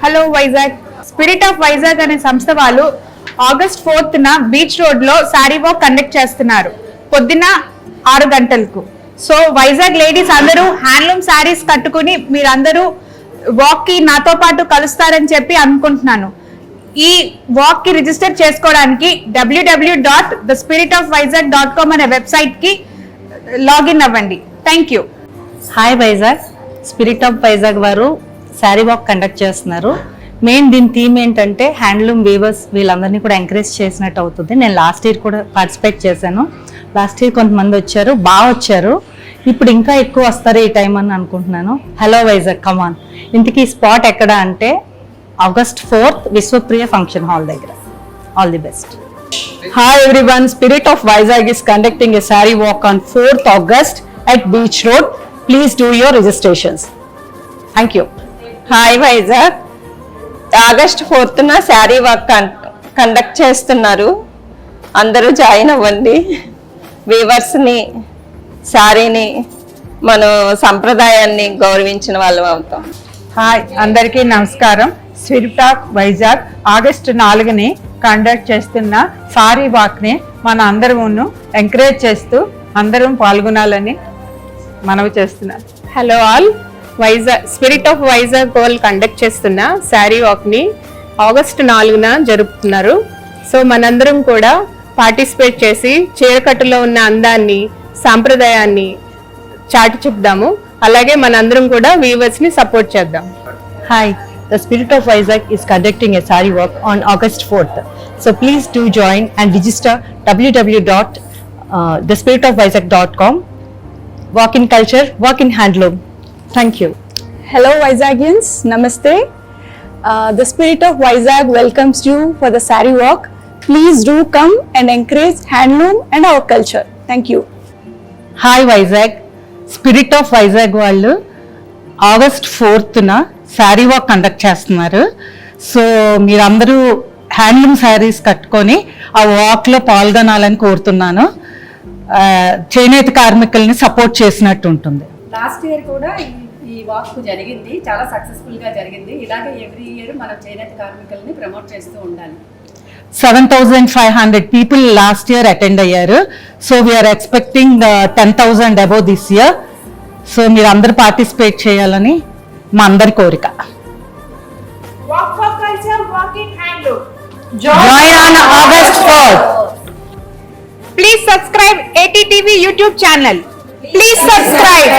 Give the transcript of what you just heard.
Hello Vizag. Spirit of Vizag అనే సంస్థ వాళ్ళు ఆగస్ట్ 4th బీచ్ రోడ్ లో శారీ వాక్ కండక్ట్ చేస్తున్నారు పొద్దున్న 6 గంటలకు. సో వైజాగ్ లేడీస్ అందరూ హ్యాండ్లూమ్ శారీస్ కట్టుకుని మీరందరూ వాక్ కి నాతో పాటు కలుస్తారని చెప్పి అనుకుంటున్నాను. ఈ వాక్ కి రిజిస్టర్ చేసుకోవడానికి www.thespiritofvizag.com అనే వెబ్సైట్ కి లాగిన్ అవ్వండి. Thank you. Hi Vizag. Spirit of Vizag వారు శారీ వాక్ కండక్ట్ చేస్తున్నారు. మెయిన్ దీని థీమ్ ఏంటంటే హ్యాండ్లూమ్ వీవర్స్ వీళ్ళందరినీ కూడా ఎంకరేజ్ చేసినట్టు అవుతుంది. నేను లాస్ట్ ఇయర్ కూడా పార్టిసిపేట్ చేశాను. లాస్ట్ ఇయర్ కొంతమంది వచ్చారు, బాగా వచ్చారు. ఇప్పుడు ఇంకా ఎక్కువ వస్తారు ఈ టైం అని అనుకుంటున్నాను. Hello Vizag, come on. ఇంతకీ స్పాట్ ఎక్కడ అంటే August 4th Vishwapriya function hall దగ్గర. All the best. Hi everyone, Spirit of Vizag is conducting a saree walk on 4th August at Beach Road. Please do your registrations. Thank you. Hi Vizag. August 4th sari walk conduct చేస్తున్నారు. అందరూ join అవ్వండి. వీవర్స్ని, శారీని, మన సంప్రదాయాన్ని గౌరవించిన వాళ్ళం అవుతాం. Hi, అందరికీ నమస్కారం. స్పిరిట్ ఆఫ్ వైజాగ్ ఆగస్టు 4ని కండక్ట్ చేస్తున్న సారీ వాక్ని మన అందరమును ఎంకరేజ్ చేస్తూ అందరం పాల్గొనాలని మనవి చేస్తున్నాను. Hello all. Vizag spirit of Vizag వాళ్ళు కండక్ట్ చేస్తున్న శారీ వాక్ ని ఆగస్టు 4న జరుపుతున్నారు. సో మనందరం కూడా పార్టిసిపేట్ చేసి చీరకట్టులో ఉన్న అందాన్ని, సాంప్రదాయాన్ని చాటి చెప్దాము. అలాగే మనందరం కూడా వీవర్స్ ని సపోర్ట్ చేద్దాం. Hi, the Spirit of Vizag is conducting a saree walk on August 4th. So please do join and register www.thespiritofvizag.com. Walk in culture, walk in handloom. Thank you. Hello Vizagians, Namaste. The Spirit of Vizag welcomes you for the Sari Walk. Please do come and encourage handloom and our culture. Thank you. Hi Vizag. Spirit of Vizag వాళ్ళు August 4th sari walk conduct చేస్తున్నారు. So మీరందరూ handloom saris కట్టుకొని ఆ వాక్లో పాల్గొనాలని కోరుతున్నాను. చేనేత కార్మికుల్ని support చేసినట్టు ఉంటుంది. లాస్ట్ ఇయర్ కూడా ఈ వాక్ జరిగింది, చాలా సక్సెస్ఫుల్ గా జరిగింది. ఇలాగే ఎవ్రీ ఇయర్ మనం చేనేత కార్మికుల్ని ప్రమోట్ చేస్తూ ఉండాలి. 7,500 people last year attend అయ్యారు. So we're expecting 10,000 above this year. సో మీరు అందరు పార్టిసిపేట్ చేయాలని మా అందరి కోరిక. Walk for culture, walk in handloom. Join on August 4th. Please subscribe ATTV YouTube channel. Please subscribe.